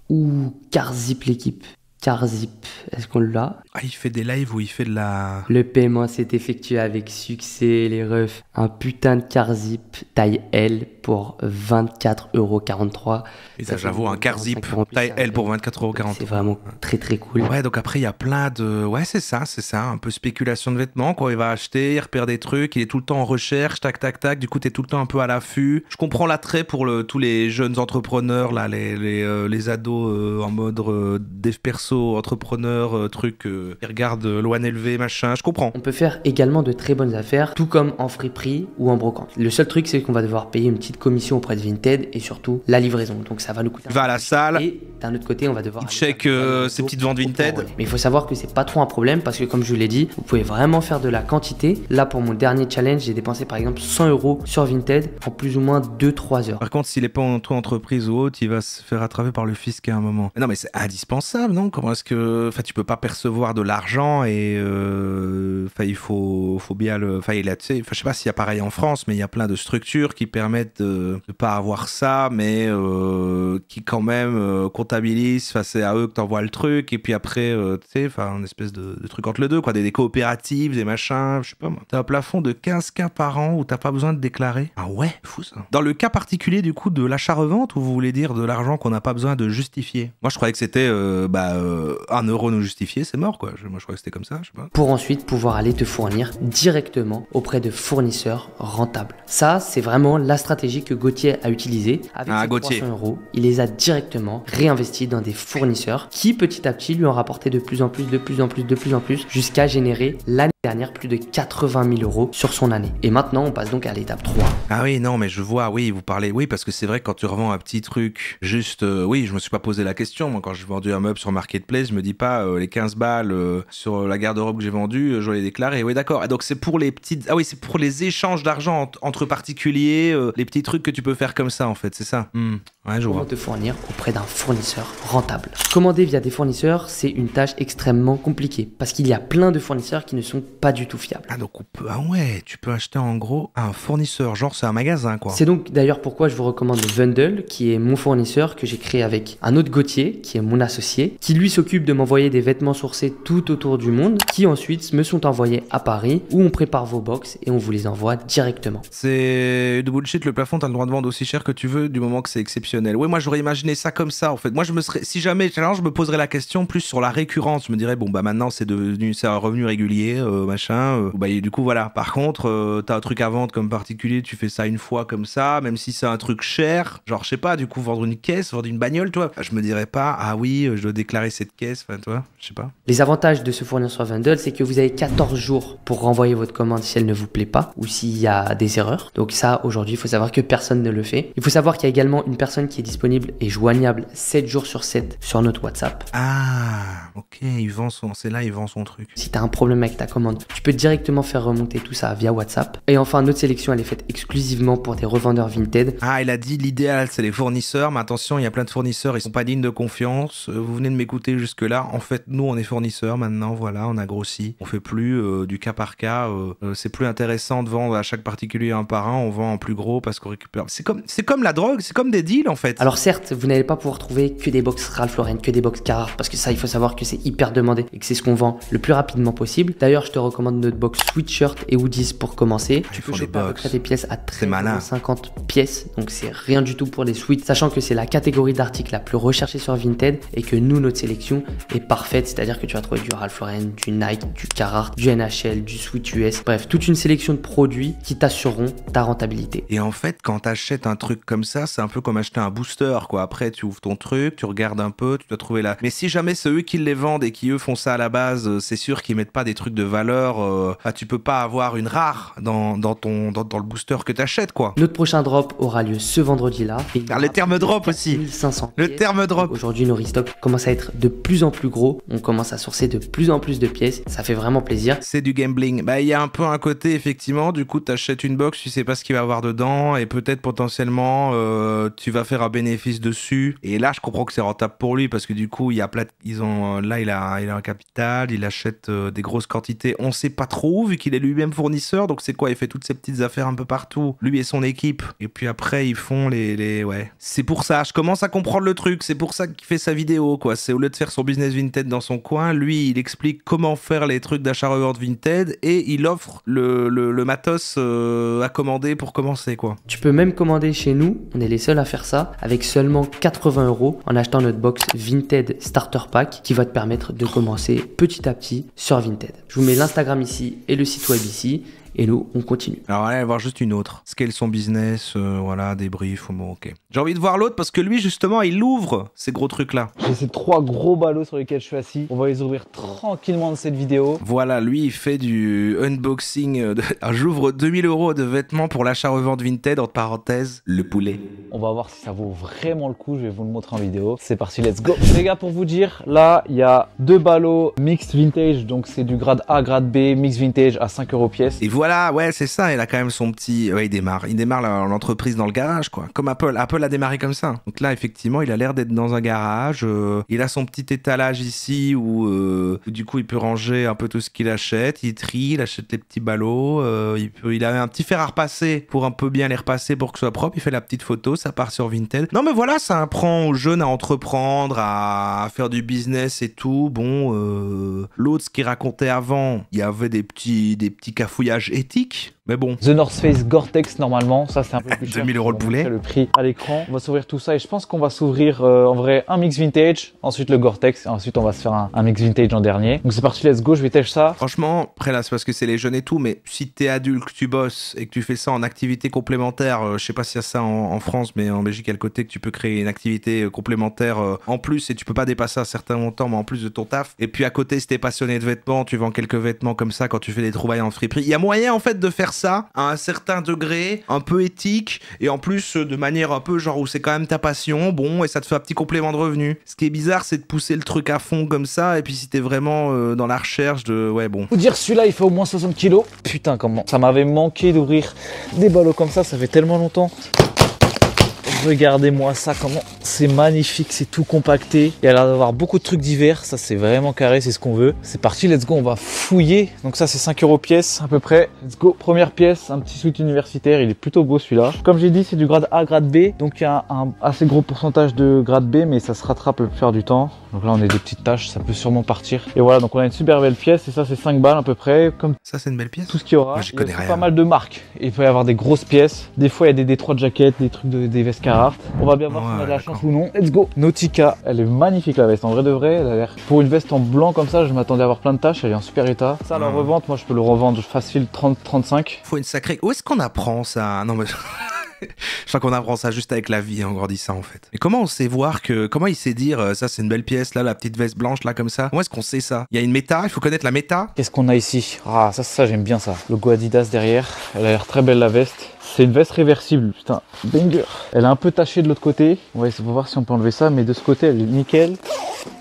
Ouh, Carzip l'équipe. Carzip, est-ce qu'on l'a? Ah, il fait des lives où il fait de la... Le paiement s'est effectué avec succès, les refs. Un putain de Carzip taille L pour 24,43 €. Et ça, j'avoue, un Carzip taille L pour 24,43 €. C'est vraiment très cool. Ouais, donc après, il y a plein de... Ouais, c'est ça, un peu spéculation de vêtements. Quand il va acheter, il repère des trucs, il est tout le temps en recherche, tac. Du coup, t'es tout le temps un peu à l'affût. Je comprends l'attrait pour tous les jeunes entrepreneurs, là, les ados en mode dev perso, entrepreneurs, ils regardent loin élevé, machin, je comprends. On peut faire également de très bonnes affaires, tout comme en friperie ou en brocante. Le seul truc, c'est qu'on va devoir payer une petite commission auprès de Vinted et surtout la livraison. Donc ça va nous coûter. Tu vas à la salle. Et d'un autre côté, on va devoir check ces petites ventes Vinted. Mais il faut savoir que c'est pas trop un problème parce que comme je vous l'ai dit, vous pouvez vraiment faire de la quantité. Là, pour mon dernier challenge, j'ai dépensé par exemple 100 € sur Vinted en plus ou moins 2-3 heures. Par contre, s'il est pas en auto-entreprise ou autre, il va se faire attraper par le fisc à un moment. Non, mais c'est indispensable, non? Comment est-ce que, enfin, tu peux pas percevoir de l'argent et, enfin, il faut bien le, enfin, il a, tu sais, je sais pas s'il y a pareil en France, mais il y a plein de structures qui permettent de pas avoir ça, mais qui quand même comptabilisent. Enfin, c'est à eux que t'envoies le truc et puis après, tu sais, enfin, une espèce de truc entre les deux, quoi, des coopératives, des machins, je sais pas moi. T'as un plafond de 15K par an où t'as pas besoin de déclarer. Ah ouais, fou ça. Dans le cas particulier du coup de l'achat-revente, où vous voulez dire de l'argent qu'on n'a pas besoin de justifier. Moi je croyais que c'était 1 € non justifié, c'est mort quoi. Moi je croyais que c'était comme ça, je sais pas. Pour ensuite pouvoir aller te fournir directement auprès de fournisseurs rentables. Ça, c'est vraiment la stratégie que Gauthier a utilisée. Avec ses 300 €, il les a directement réinvestis dans des fournisseurs qui petit à petit lui ont rapporté de plus en plus, jusqu'à générer l'année dernière plus de 80 000 € sur son année. Et maintenant, on passe donc à l'étape 3. Ah oui, non, mais je vois, oui, vous parlez, oui, parce que c'est vrai que quand tu revends un petit truc, juste, oui, je me suis pas posé la question. Moi, quand j'ai vendu un meuble sur Marketplace, je me dis pas, les 15 balles sur la garde-robe que j'ai vendue, je dois les déclarer. Oui, d'accord. Et donc, c'est pour les petites, ah oui, c'est pour les échanges d'argent entre particuliers, les petits trucs que tu peux faire comme ça, en fait, c'est ça. Ouais, je vois. Comment te fournir auprès d'un fournisseur rentable. Commander via des fournisseurs, c'est une tâche extrêmement compliquée parce qu'il y a plein de fournisseurs qui ne sont pas du tout fiables. Ah donc on peut, ah ouais, tu peux acheter en gros un fournisseur, genre c'est un magasin quoi. C'est donc d'ailleurs pourquoi je vous recommande le Vundle, qui est mon fournisseur que j'ai créé avec un autre Gauthier, qui est mon associé, qui lui s'occupe de m'envoyer des vêtements sourcés tout autour du monde, qui ensuite me sont envoyés à Paris, où on prépare vos box et on vous les envoie directement. C'est de bullshit, le plafond t'as le droit de vendre aussi cher que tu veux du moment que c'est exceptionnel. Ouais, moi j'aurais imaginé ça comme ça en fait. Moi je me serais, si jamais challenge, je me poserais la question plus sur la récurrence. Je me dirais bon bah maintenant c'est devenu, c'est un revenu régulier, machin. Bah du coup voilà. Par contre, t'as un truc à vendre comme particulier, tu fais ça une fois comme ça, même si c'est un truc cher, genre je sais pas, du coup vendre une caisse, vendre une bagnole, toi. Je me dirais pas ah oui, je dois déclarer cette caisse, enfin toi, je sais pas. Les avantages de se fournir sur Vundle, c'est que vous avez 14 jours pour renvoyer votre commande si elle ne vous plaît pas ou s'il y a des erreurs. Donc ça aujourd'hui, il faut savoir que personne ne le fait. Il faut savoir qu'il y a également une personne qui est disponible et joignable 7 jours sur 7 sur notre WhatsApp. Ah, ok, il vend son truc. Si tu as un problème avec ta commande, tu peux directement faire remonter tout ça via WhatsApp. Et enfin, notre sélection, elle est faite exclusivement pour des revendeurs Vinted. Ah, il a dit l'idéal, c'est les fournisseurs, mais attention, il y a plein de fournisseurs, ils sont pas dignes de confiance. Vous venez de m'écouter jusque-là. En fait, nous, on est fournisseurs maintenant, voilà, on a grossi. On fait plus du cas par cas. C'est plus intéressant de vendre à chaque particulier un par un, on vend en plus gros parce qu'on récupère. C'est comme la drogue, c'est comme des deals en fait. Alors certes, vous n'allez pas pouvoir trouver que des box Ralph Lauren, que des box Carhartt, parce que ça, il faut savoir que c'est hyper demandé et que c'est ce qu'on vend le plus rapidement possible. D'ailleurs, je te recommande notre box sweatshirt et hoodies pour commencer. Tu peux choper à peu près des pièces à 13,50 pièces, donc c'est rien du tout pour les sweats, sachant que c'est la catégorie d'articles la plus recherchée sur Vinted et que nous, notre sélection est parfaite, c'est-à-dire que tu vas trouver du Ralph Lauren, du Nike, du Carhartt, du NHL, du Sweat US, bref, toute une sélection de produits qui t'assureront ta rentabilité. Et en fait, quand t'achètes un truc comme ça, c'est un peu comme acheter un booster, quoi. Après, tu ouvres ton truc, tu regardes un peu, tu dois trouver là. Mais si jamais c'est eux qui les vendent et qui eux font ça à la base, c'est sûr qu'ils mettent pas des trucs de valeur. Tu peux pas avoir une rare dans le booster que t'achètes, quoi. Notre prochain drop aura lieu ce vendredi-là. Le terme drop aussi. 1500 le terme drop. Aujourd'hui, nos restocks commencent à être de plus en plus gros. On commence à sourcer de plus en plus de pièces. Ça fait vraiment plaisir. C'est du gambling. Bah, il y a un peu un côté, effectivement. Du coup, t'achètes une box, tu sais pas ce qu'il va y avoir dedans et peut-être potentiellement, tu vas faire un bénéfice dessus. Et là, je comprends que c'est rentable pour lui parce que du coup, il a il a un capital, il achète des grosses quantités. On sait pas trop vu qu'il est lui-même fournisseur. Donc c'est quoi? Il fait toutes ces petites affaires un peu partout. Lui et son équipe. Et puis après, ils font ouais. C'est pour ça. Je commence à comprendre le truc. C'est pour ça qu'il fait sa vidéo, quoi. C'est au lieu de faire son business Vinted dans son coin, lui, il explique comment faire les trucs d'achat-revente Vinted et il offre le matos à commander pour commencer, quoi. Tu peux même commander chez nous. On est les seuls à faire ça avec seulement 80 € en achetant notre box Vinted Starter Pack qui va te permettre de commencer petit à petit sur Vinted. Je vous mets l'Instagram ici et le site web ici. Et nous, on continue. Alors allez voir juste une autre. Scale son business, voilà, débrief, bon ok. J'ai envie de voir l'autre parce que lui justement il ouvre ces gros trucs là. J'ai ces 3 gros ballots sur lesquels je suis assis. On va les ouvrir tranquillement dans cette vidéo. Voilà, lui il fait du unboxing. J'ouvre 2000 € de vêtements pour l'achat-revente Vinted, entre parenthèses, le poulet. On va voir si ça vaut vraiment le coup. Je vais vous le montrer en vidéo. C'est parti, let's go. Les gars, pour vous dire, là il y a 2 ballots mixed vintage. Donc c'est du grade A, grade B, mixed vintage à 5 € pièce. Et voilà, ouais, c'est ça, il a quand même son petit... Ouais, il démarre l'entreprise dans le garage, quoi. Comme Apple a démarré comme ça. Donc là, effectivement, il a l'air d'être dans un garage. Il a son petit étalage ici où, du coup, il peut ranger un peu tout ce qu'il achète. Il trie, il achète les petits ballots. Il a un petit fer à repasser pour un peu bien les repasser pour que ce soit propre. Il fait la petite photo, ça part sur Vinted. Non, mais voilà, ça apprend aux jeunes à entreprendre, à faire du business et tout. Bon, l'autre, ce qu'il racontait avant, il y avait des petits cafouillages éthiques. Mais bon. The North Face Gore-Tex normalement, ça c'est un peu plus cher. 2000 € le poulet. Le prix à l'écran. On va s'ouvrir tout ça et je pense qu'on va s'ouvrir en vrai un mix vintage, ensuite le Gore-Tex et ensuite on va se faire un mix vintage en dernier. Donc c'est parti, let's go, je vais tester ça. Franchement, après là c'est parce que c'est les jeunes et tout, mais si t'es adulte, que tu bosses et que tu fais ça en activité complémentaire, je sais pas s'il y a ça en France, mais en Belgique, à le côté que tu peux créer une activité complémentaire en plus et tu peux pas dépasser un certain montant, mais en plus de ton taf. Et puis à côté, si t'es passionné de vêtements, tu vends quelques vêtements comme ça quand tu fais des trouvailles en friperie. Il y a moyen en fait de faire ça à un certain degré, un peu éthique et en plus de manière un peu genre où c'est quand même ta passion, bon, et ça te fait un petit complément de revenu. Ce qui est bizarre, c'est de pousser le truc à fond comme ça et puis si t'es vraiment dans la recherche de... Ouais, bon. Faut dire, celui-là il fait au moins 60 kilos. Putain, comment ça m'avait manqué d'ouvrir des ballots comme ça fait tellement longtemps. Regardez-moi ça, comment c'est magnifique, c'est tout compacté. Il y a l'air d'avoir beaucoup de trucs divers, ça c'est vraiment carré, c'est ce qu'on veut. C'est parti, let's go, on va fouiller. Donc ça c'est 5 € pièce à peu près. Let's go, première pièce, un petit sweat universitaire, il est plutôt beau celui-là. Comme j'ai dit, c'est du grade A, grade B. Donc il y a un assez gros pourcentage de grade B, mais ça se rattrape la plupart du temps. Donc là on a des petites taches, ça peut sûrement partir. Et voilà, donc on a une super belle pièce et ça c'est 5 balles à peu près. Comme ça c'est une belle pièce. Tout ce qu'il y aura. Moi je connais rien. Pas mal de marques. Il peut y avoir des grosses pièces. Des fois il y a des Détroits de jaquettes, des trucs des vestes Carhartt. On va bien voir si on a de la chance ou non. Let's go. Nautica, elle est magnifique la veste. En vrai de vrai, elle a l'air. Pour une veste en blanc comme ça, je m'attendais à avoir plein de taches. Elle est en super état. Ça, à la revente, moi je peux le revendre facile 30-35. Faut une sacrée. Où est-ce qu'on apprend ça? Non mais. Je crois qu'on apprend ça juste avec la vie en grandissant en fait. Mais comment on sait voir que... Comment il sait dire ça c'est une belle pièce là, la petite veste blanche là comme ça? Comment est-ce qu'on sait ça? Il y a une méta, il faut connaître la méta. Qu'est-ce qu'on a ici? Ah ça j'aime bien ça. Logo Adidas derrière. Elle a l'air très belle la veste. C'est une veste réversible, putain, banger. Elle est un peu tachée de l'autre côté. On va essayer de voir si on peut enlever ça, mais de ce côté elle est nickel.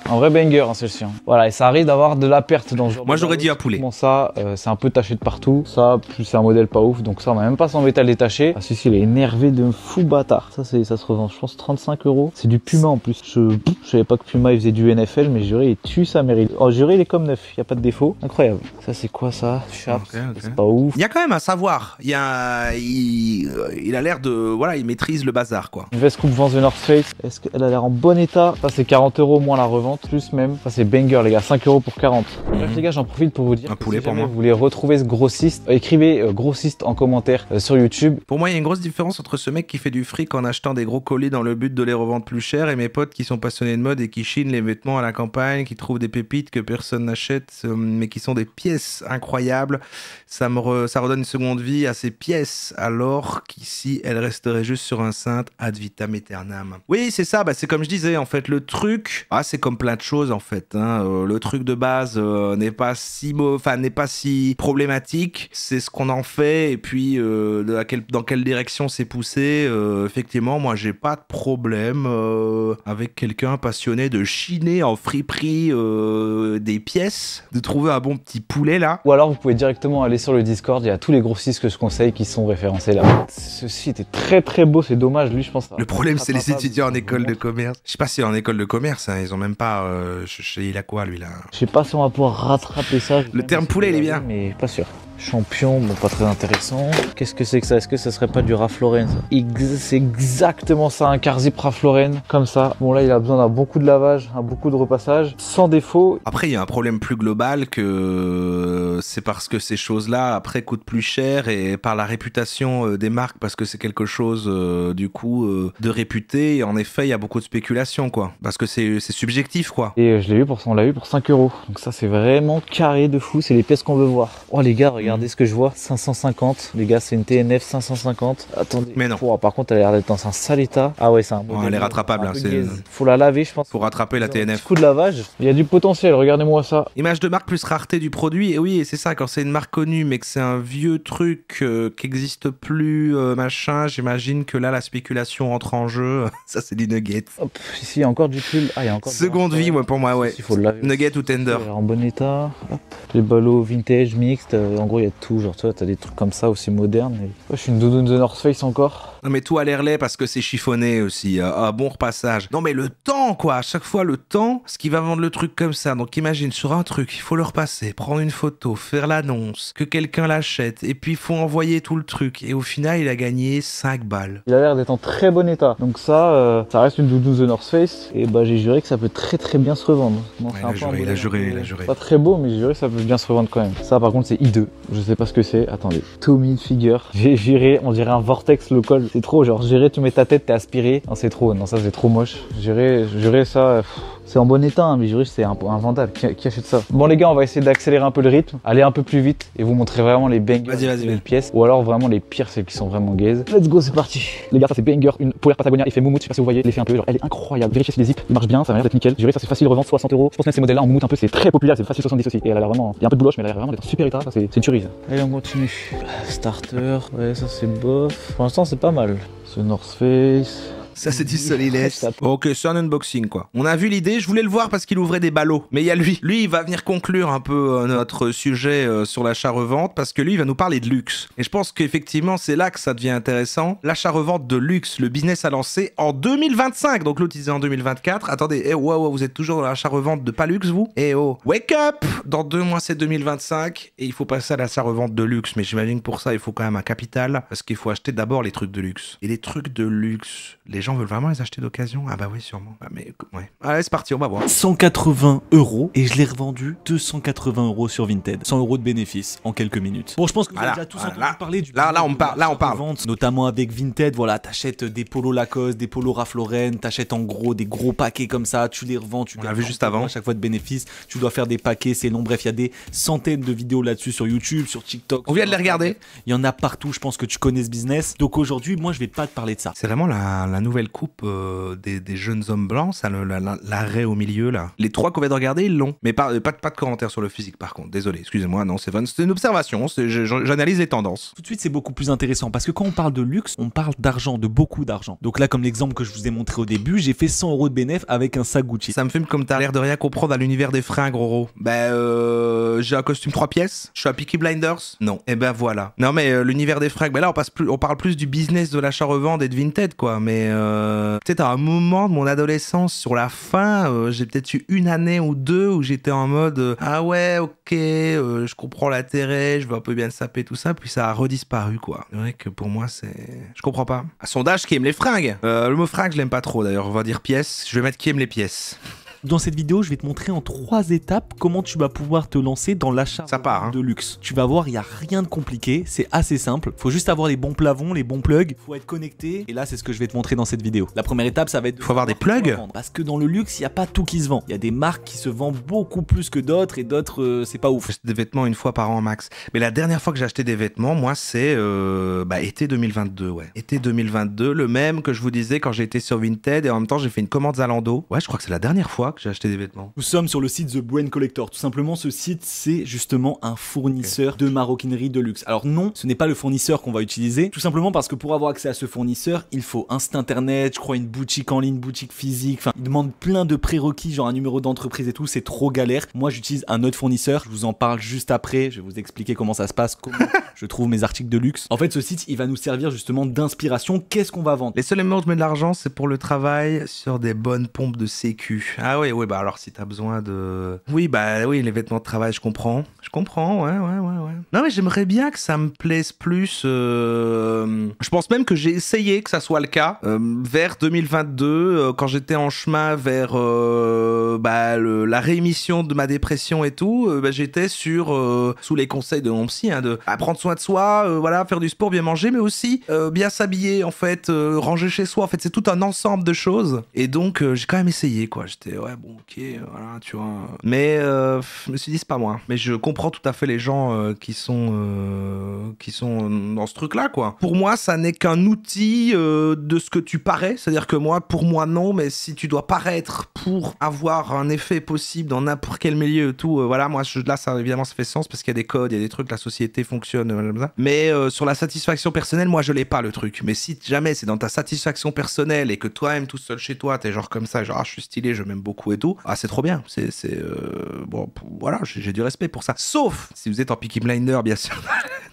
Un vrai banger hein, celle-ci. Voilà, et ça arrive d'avoir de la perte dans ce genre. Moi j'aurais dit un poulet. Comment ça, c'est un peu taché de partout. Ça, plus c'est un modèle pas ouf, donc ça on va même pas s'embêter à le détacher. Ah si, il est énervé de fou bâtard. Ça se revend, je pense 35 €. C'est du Puma en plus. Je savais pas que Puma il faisait du NFL, mais je dirais il tue sa mérite. Oh, je dirais il est comme neuf, y a pas de défaut. Incroyable. Ça c'est quoi ça? Chaps, okay. C'est pas ouf. Il y a quand même un savoir. Il a l'air de... Voilà, il maîtrise le bazar quoi. Une veste coupe Vans The North Face. Est-ce qu'elle a l'air en bon état? Ça c'est 40 € moins la revente, plus même. Ça c'est banger les gars, 5 € pour 40. Bref les gars, j'en profite pour vous dire un poulet si pour moi. Vous voulez retrouver ce grossiste, écrivez grossiste en commentaire sur YouTube. Pour moi il y a une grosse différence entre ce mec qui fait du fric en achetant des gros colis dans le but de les revendre plus cher et mes potes qui sont passionnés de mode et qui chinent les vêtements à la campagne, qui trouvent des pépites que personne n'achète mais qui sont des pièces incroyables. Ça redonne une seconde vie à ces pièces alors qu'ici elles resteraient juste sur un cintre ad vitam aeternam. Oui c'est ça, c'est comme je disais en fait, le truc, c'est comme plein de choses en fait, hein. Le truc de base n'est pas si problématique, c'est ce qu'on en fait et puis dans quelle direction c'est poussé. Effectivement moi j'ai pas de problème avec quelqu'un passionné de chiner en friperie des pièces, de trouver un bon petit poulet là. Ou alors vous pouvez directement aller sur le Discord, il y a tous les grossistes que je conseille qui sont référencés là. Ce site est très très beau, c'est dommage, lui je pense. Le problème c'est les étudiants en école de commerce. Je sais pas si en école de commerce, hein, ils ont même pas... il a quoi lui là? Je sais pas si on va pouvoir rattraper ça. Le terme poulet il est bien. Mais pas sûr. Champion, bon pas très intéressant. Qu'est-ce que c'est que ça? Est-ce que ça serait pas du Ralph Lauren ça? C'est exactement ça, un Carzip Ralph Lauren, comme ça. Bon là il a besoin d'un beaucoup de lavage, beaucoup de repassage, sans défaut. Après il y a un problème plus global que c'est parce que ces choses-là après coûtent plus cher et par la réputation des marques parce que c'est quelque chose du coup de réputé et en effet il y a beaucoup de spéculation quoi. Parce que c'est subjectif quoi. Et on l'a eu pour 5 €. Donc ça c'est vraiment carré de fou, c'est les pièces qu'on veut voir. Oh les gars, regardez. Regardez ce que je vois, 550. Les gars, c'est une TNF 550. Attendez. Mais non. Par contre, elle a l'air d'être dans un sale état. Ah ouais, c'est un modèle. Elle est rattrapable. Faut la laver, je pense. Faut rattraper la Un TNF. petit coup de lavage. Il y a du potentiel, regardez-moi ça. Image de marque plus rareté du produit. Et oui, c'est ça, quand c'est une marque connue, mais que c'est un vieux truc qui n'existe plus, machin, j'imagine que là, la spéculation entre en jeu. Ça, c'est du nugget. Hop, ici, il y a encore du pull. Ah, il y a encore. Seconde vie, moi, pour moi, ouais. Il faut le laver. Nugget ou tender. En bon état. Hop. Les ballots vintage, mixtes. En gros, il y a de tout. Genre, tu vois, t'as des trucs comme ça aussi modernes. Et... Ouais, je suis une doudoune de North Face encore. Non, mais tout a l'air laid parce que c'est chiffonné aussi. Bon repassage. Non, mais le temps, quoi. À chaque fois, le temps, ce qui va vendre le truc comme ça. Donc, imagine, sur un truc, il faut le repasser, prendre une photo, faire l'annonce, que quelqu'un l'achète, et puis il faut envoyer tout le truc. Et au final, il a gagné 5 balles. Il a l'air d'être en très bon état. Donc ça reste une doudoune de North Face. Et bah, j'ai juré que ça peut très très bien se revendre. Bon, Ouais, il a juré. Pas très beau, mais j'ai juré que ça peut bien se revendre quand même. Ça, par contre, c'est I2. Je sais pas ce que c'est. Attendez. Tommy Figure. J'ai juré, on dirait un vortex le col. C'est trop, genre, juré, tu mets ta tête, t'es aspiré. Non, c'est trop. Non, ça, c'est trop moche. Juré ça. C'est en bon état, hein, mais juré, c'est invendable. Qui achète ça? Bon, les gars, on va essayer d'accélérer un peu le rythme, aller un peu plus vite et vous montrer vraiment les bangers Vas-y. pièces. Ou alors vraiment les pires, celles qui sont vraiment gaze. Let's go, c'est parti. Les gars, ça c'est banger, une Power Patagonia effet moumoute. Je sais pas si vous voyez l'effet un peu. Genre, elle est incroyable. Vérifiez si les zips, ils marchent bien, ça a l'air d'être nickel. Juré, ça c'est facile, revente 60 €. Je pense même ces modèles-là en moumoute un peu, c'est très populaire, c'est facile 70 aussi. Et elle a l'air vraiment. Il y a un peu de bouloche, mais elle a l'air vraiment d'être en super état. Ça, c'est une tuerie. Allez, on continue. Starter, ouais, ça c'est bof. Pour l'instant, c'est pas mal. Ce North Face. Ça, c'est du solilès. Ok, c'est un unboxing, quoi. On a vu l'idée, je voulais le voir parce qu'il ouvrait des ballots. Mais il y a lui. Lui, il va venir conclure un peu notre sujet sur l'achat-revente parce que lui, il va nous parler de luxe. Et je pense qu'effectivement, c'est là que ça devient intéressant. L'achat-revente de luxe, le business a lancé en 2025. Donc l'autre, il disait en 2024. Attendez, wow, vous êtes toujours dans l'achat-revente de pas luxe, vous? Wake up! Dans 2 mois, c'est 2025 et il faut passer à l'achat-revente de luxe. Mais j'imagine que pour ça, il faut quand même un capital parce qu'il faut acheter d'abord les trucs de luxe. Et les trucs de luxe, les gens veulent vraiment les acheter d'occasion? Ah bah oui, sûrement. Ah, mais ouais. Allez, c'est parti, on va voir. 180 € et je l'ai revendu 280 € sur Vinted. 100 € de bénéfice en quelques minutes. Bon, je pense que vous avez déjà tous entendu parler du là, on parle. Vente, notamment avec Vinted. Voilà, t'achètes des polos Lacoste, des polos Ralph Lauren, t'achètes en gros des gros paquets comme ça, tu les revends, tu on l'a vu juste avant. À chaque fois de bénéfice, tu dois faire des paquets, c'est long. Bref, il y a des centaines de vidéos là-dessus sur YouTube, sur TikTok. On vient de les regarder. Il y en a partout, je pense que tu connais ce business. Donc aujourd'hui, moi, je vais pas te parler de ça. C'est vraiment la nouvelle coupe des jeunes hommes blancs, ça, l'arrêt au milieu là. Les 3 qu'on vient de regarder, ils l'ont. Mais pas de commentaires sur le physique par contre. Désolé, excusez-moi, non, c'est une observation, j'analyse les tendances. Tout de suite, c'est beaucoup plus intéressant parce que quand on parle de luxe, on parle d'argent, de beaucoup d'argent. Donc là, comme l'exemple que je vous ai montré au début, j'ai fait 100 € de bénéf avec un sac Gucci. Ça me fume comme t'as l'air de rien comprendre à l'univers des fringues, Roro. J'ai un costume 3 pièces, je suis à Peaky Blinders. Non, et ben voilà. Non mais l'univers des fringues, là on parle plus du business de l'achat-revente et de Vinted quoi, mais peut-être à un moment de mon adolescence, sur la fin, j'ai peut-être eu 1 année ou 2 où j'étais en mode ah ouais, ok, je comprends l'intérêt, je veux un peu bien le saper, tout ça, puis ça a redisparu quoi. C'est vrai que pour moi, je comprends pas. Un sondage qui aime les fringues. Le mot fringue, je l'aime pas trop d'ailleurs, on va dire pièces, je vais mettre qui aime les pièces. Dans cette vidéo, je vais te montrer en 3 étapes comment tu vas pouvoir te lancer dans l'achat de luxe. Tu vas voir, il n'y a rien de compliqué, c'est assez simple. Faut juste avoir les bons plavons, les bons plugs, faut être connecté. Et là, c'est ce que je vais te montrer dans cette vidéo. La première étape, ça va être... Faut avoir des plugs. Parce que dans le luxe, il n'y a pas tout qui se vend. Il y a des marques qui se vendent beaucoup plus que d'autres et d'autres, c'est pas ouf. J'achète des vêtements 1 fois par an max. Mais la dernière fois que j'ai acheté des vêtements, moi, c'est été 2022, ouais. Été 2022, le même que je vous disais quand j'ai été sur Vinted et en même temps, j'ai fait une commande Zalando. Ouais, je crois que c'est la dernière fois que j'ai acheté des vêtements. Nous sommes sur le site The Brain Collector. Tout simplement, ce site, c'est justement un fournisseur de maroquinerie de luxe. Alors non, ce n'est pas le fournisseur qu'on va utiliser. Tout simplement parce que pour avoir accès à ce fournisseur, il faut un site internet, je crois une boutique en ligne, boutique physique. Enfin, il demande plein de prérequis, genre un numéro d'entreprise et tout. C'est trop galère. Moi, j'utilise un autre fournisseur. Je vous en parle juste après. Je vais vous expliquer comment ça se passe, comment je trouve mes articles de luxe. En fait, ce site, il va nous servir justement d'inspiration. Qu'est-ce qu'on va vendre? Les seuls moments où je mets de l'argent, c'est pour le travail sur des bonnes pompes de sécu. Ah oui, bah alors si t'as besoin de... Oui, les vêtements de travail, je comprends. Ouais. Non, mais j'aimerais bien que ça me plaise plus. Je pense même que j'ai essayé que ça soit le cas vers 2022, quand j'étais en chemin vers la réémission de ma dépression et tout. J'étais sous les conseils de mon psy, de prendre soin de soi, faire du sport, bien manger, mais aussi bien s'habiller, en fait, ranger chez soi. En fait, c'est tout un ensemble de choses. Et donc, j'ai quand même essayé, quoi. J'étais, ouais, bon, ok, voilà, tu vois. Mais je me suis dit, c'est pas moi. Mais je comprends tout à fait les gens qui sont dans ce truc-là, quoi. Pour moi, ça n'est qu'un outil de ce que tu parais. C'est-à-dire que moi, pour moi, non, mais si tu dois paraître pour avoir un effet possible dans n'importe quel milieu et tout, voilà, moi, là, ça, évidemment, ça fait sens parce qu'il y a des codes, il y a des trucs, la société fonctionne, comme ça. Mais sur la satisfaction personnelle, moi, je l'ai pas, le truc. Mais si jamais c'est dans ta satisfaction personnelle et que toi-même, tout seul chez toi, t'es genre comme ça, genre, ah, je suis stylé, je m'aime beaucoup et tout, ah, c'est trop bien. Bon, voilà, j'ai du respect pour ça. Sauf si vous êtes en Peaky Blinder, bien sûr.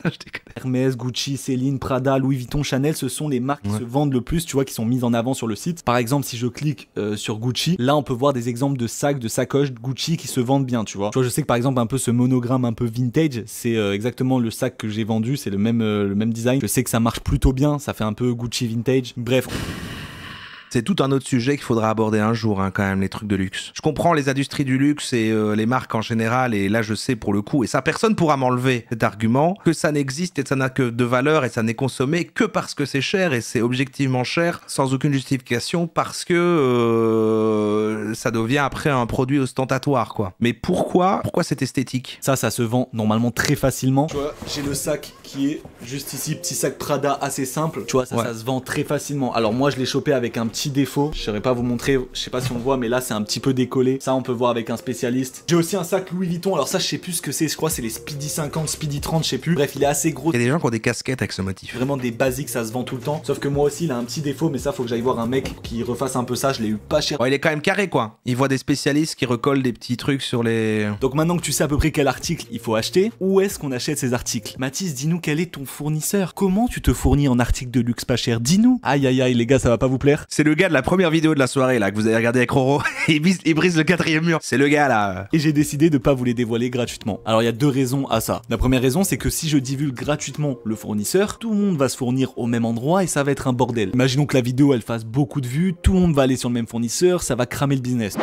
Je déconne. Hermès, Gucci, Céline, Prada, Louis Vuitton, Chanel, ce sont les marques qui se vendent le plus, tu vois, qui sont mises en avant sur le site. Par exemple, si je clique sur Gucci, là, on peut voir des exemples de sacs, de sacoches Gucci qui se vendent bien, tu vois. Tu vois, je sais que par exemple, un peu ce monogramme un peu vintage, c'est exactement le sac que j'ai vendu, c'est le même design. Je sais que ça marche plutôt bien, ça fait un peu Gucci vintage. Bref. C'est tout un autre sujet qu'il faudra aborder un jour, hein, quand même, les trucs de luxe. Je comprends les industries du luxe et les marques en général, et là je sais pour le coup, et ça personne pourra m'enlever cet argument, que ça n'existe et ça n'a que de valeur et ça n'est consommé que parce que c'est cher, et c'est objectivement cher, sans aucune justification, parce que ça devient après un produit ostentatoire, quoi. Mais pourquoi cette esthétique? Ça se vend normalement très facilement. Tu vois, j'ai le sac qui est juste ici, petit sac Prada assez simple. Tu vois, ça se vend très facilement. Alors moi, je l'ai chopé avec un petit défaut. Je saurais pas vous montrer, je sais pas si on le voit, mais là, c'est un petit peu décollé. Ça, on peut voir avec un spécialiste. J'ai aussi un sac Louis Vuitton. Alors ça, je sais plus ce que c'est. Je crois que c'est les Speedy 50, Speedy 30, je sais plus. Bref, il est assez gros. Il y a des gens qui ont des casquettes avec ce motif. Vraiment des basiques, ça se vend tout le temps. Sauf que moi aussi, il a un petit défaut, mais ça, faut que j'aille voir un mec qui refasse un peu ça. Je l'ai eu pas cher. Ouais, il est quand même carré, quoi. Il voit des spécialistes qui recollent des petits trucs sur les... Donc maintenant que tu sais à peu près quel article il faut acheter, où est-ce qu'on achète ces articles? Mathis, dis-nous quel est ton fournisseur. Comment tu te fournis en articles de luxe pas cher? Dis-nous. Aïe aïe aïe les gars, ça va pas vous plaire? C'est le gars de la première vidéo de la soirée là que vous avez regardé avec Roro. Il brise le 4e mur. C'est le gars là. Et j'ai décidé de pas vous les dévoiler gratuitement. Alors il y a 2 raisons à ça. La première raison, c'est que si je divulgue gratuitement le fournisseur, tout le monde va se fournir au même endroit et ça va être un bordel. Imaginons que la vidéo elle fasse beaucoup de vues, tout le monde va aller sur le même fournisseur, ça va cramer le business.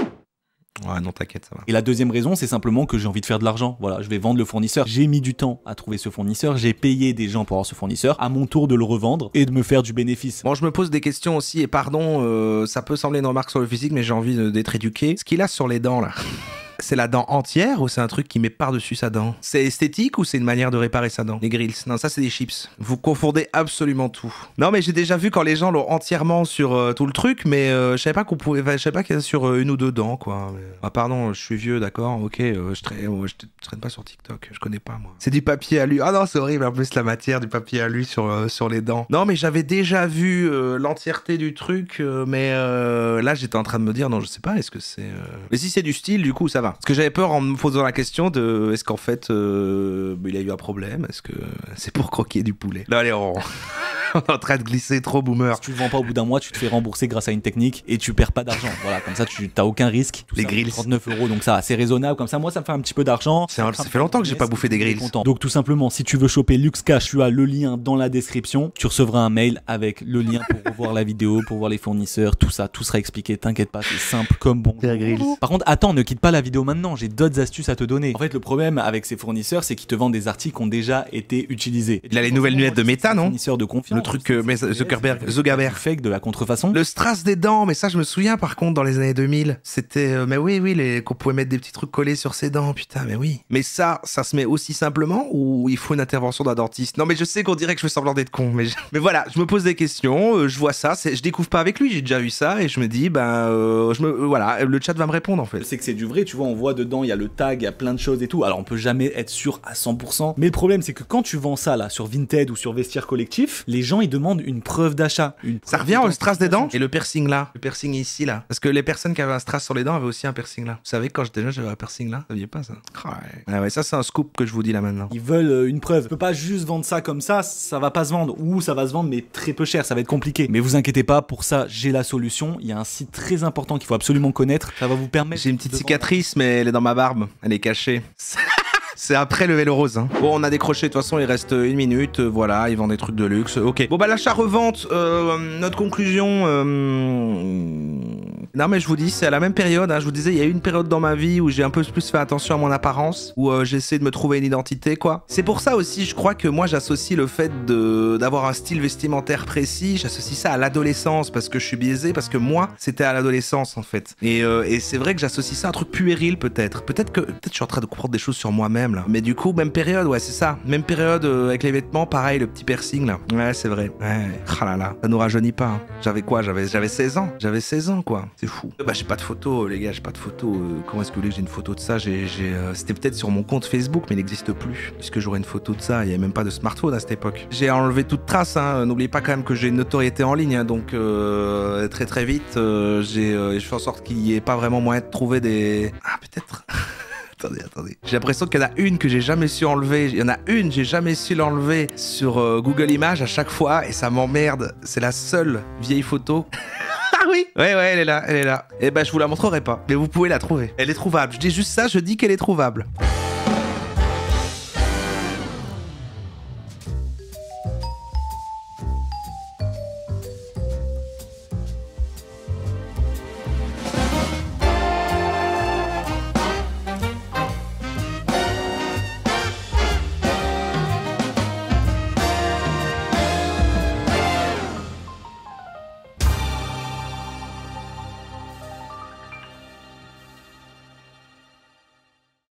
Ouais, non, t'inquiète, ça va. Et la deuxième raison, c'est simplement que j'ai envie de faire de l'argent. Voilà, je vais vendre le fournisseur. J'ai mis du temps à trouver ce fournisseur, j'ai payé des gens pour avoir ce fournisseur, à mon tour de le revendre et de me faire du bénéfice. Bon, je me pose des questions aussi, et pardon, ça peut sembler une remarque sur le physique, mais j'ai envie d'être éduqué. Ce qu'il a sur les dents, là... C'est la dent entière ou c'est un truc qui met par-dessus sa dent? C'est esthétique ou c'est une manière de réparer sa dent? Les grills. Non, ça c'est des chips. Vous confondez absolument tout. Non, mais j'ai déjà vu quand les gens l'ont entièrement sur tout le truc, mais je savais pas qu'on pouvait... je savais pas qu'il y a sur 1 ou 2 dents, quoi. Mais... Ah pardon, je suis vieux, d'accord, ok, je traîne pas sur TikTok, je connais pas, moi. C'est du papier alu. Ah non, c'est horrible, en plus la matière du papier alu sur les dents. Non, mais j'avais déjà vu l'entièreté du truc, mais là j'étais en train de me dire, non, je sais pas, est-ce que c'est... Mais si c'est du style, du coup, ça va. Parce que j'avais peur en me posant la question de est-ce qu'en fait il a eu un problème? Est-ce que c'est pour croquer du poulet? Non, allez, on est en train de glisser trop boomer. Si tu le vends pas au bout d'un mois, tu te fais rembourser grâce à une technique et tu perds pas d'argent. Voilà, comme ça tu t'as aucun risque. Tout les ça, grilles. 39 €, donc ça c'est raisonnable. Comme ça, moi ça me fait un petit peu d'argent. Ça fait longtemps que j'ai pas bouffé des grilles. Donc tout simplement, si tu veux choper LuxCash, tu as le lien dans la description. Tu recevras un mail avec le lien pour revoir la vidéo, pour voir les fournisseurs, tout ça, tout sera expliqué. T'inquiète pas, c'est simple comme bon. Par contre, attends, ne quitte pas la vidéo maintenant. J'ai d'autres astuces à te donner. En fait, le problème avec ces fournisseurs, c'est qu'ils te vendent des articles qui ont déjà été utilisés. Il a les nouvelles lunettes de méta, non? Fournisseur de confiance. Le truc Zuckerberg. Fake de la contrefaçon. Le strass des dents, mais ça je me souviens par contre dans les années 2000, c'était mais oui, qu'on pouvait mettre des petits trucs collés sur ses dents, putain, mais oui. Mais ça se met aussi simplement ou il faut une intervention d'un dentiste? Non, mais je sais qu'on dirait que je fais semblant d'être con, mais voilà, je me pose des questions, je vois ça, je découvre pas avec lui, j'ai déjà vu ça et je me dis voilà, le chat va me répondre en fait. Je sais que c'est du vrai, tu vois, on voit dedans, il y a le tag, il y a plein de choses et tout. Alors on peut jamais être sûr à 100%, mais le problème c'est que quand tu vends ça là sur Vinted ou sur Vestiaire Collectif, les gens ils demandent une preuve d'achat. Ça revient au strass des dents et le piercing là, le piercing ici là. Parce que les personnes qui avaient un strass sur les dents avaient aussi un piercing là. Vous savez, quand j'étais jeune, j'avais un piercing là. Vous saviez pas ça? Ouais, ça c'est un scoop que je vous dis là maintenant. Ils veulent une preuve. Tu peux pas juste vendre ça comme ça va pas se vendre. Ou ça va se vendre mais très peu cher, ça va être compliqué. Mais vous inquiétez pas, pour ça j'ai la solution. Il y a un site très important qu'il faut absolument connaître. Ça va vous permettre... J'ai une petite cicatrice mais elle est dans ma barbe. Elle est cachée. C'est après le vélo rose. Hein. Bon, on a décroché, de toute façon, il reste 1 minute. Voilà, ils vendent des trucs de luxe. Ok. Bon, bah, l'achat-revente, notre conclusion, Non mais je vous dis, c'est à la même période, hein. Je vous disais, il y a eu une période dans ma vie où j'ai un peu plus fait attention à mon apparence, où j'ai essayé de me trouver une identité, quoi. C'est pour ça aussi, je crois que moi j'associe le fait d'avoir un style vestimentaire précis, j'associe ça à l'adolescence, parce que je suis biaisé, parce que moi, c'était à l'adolescence en fait. Et c'est vrai que j'associe ça à un truc puéril peut-être. Peut-être que je suis en train de comprendre des choses sur moi-même là. Mais du coup, même période, ouais, c'est ça. Même période avec les vêtements, pareil, le petit piercing là. Ouais, c'est vrai. Ouais. Ah là là, ça nous rajeunit pas. Hein. J'avais quoi? J'avais 16 ans. J'avais 16 ans quoi. C'est fou. Bah j'ai pas de photo, les gars, j'ai pas de photo. Comment est-ce que vous voulez que j'ai une photo de ça? C'était peut-être sur mon compte Facebook, mais il n'existe plus. Puisque j'aurais une photo de ça, il y avait même pas de smartphone à cette époque. J'ai enlevé toute trace, hein. N'oubliez pas quand même que j'ai une notoriété en ligne, hein. Donc très très vite, je fais en sorte qu'il n'y ait pas vraiment moyen de trouver des... Ah peut-être... Attendez. J'ai l'impression qu'il y en a une que j'ai jamais su enlever. Il y en a une, j'ai jamais su l'enlever sur Google Images à chaque fois et ça m'emmerde. C'est la seule vieille photo. Ah oui. Ouais, elle est là. Et ben je vous la montrerai pas. Mais vous pouvez la trouver. Elle est trouvable. Je dis juste ça, je dis qu'elle est trouvable.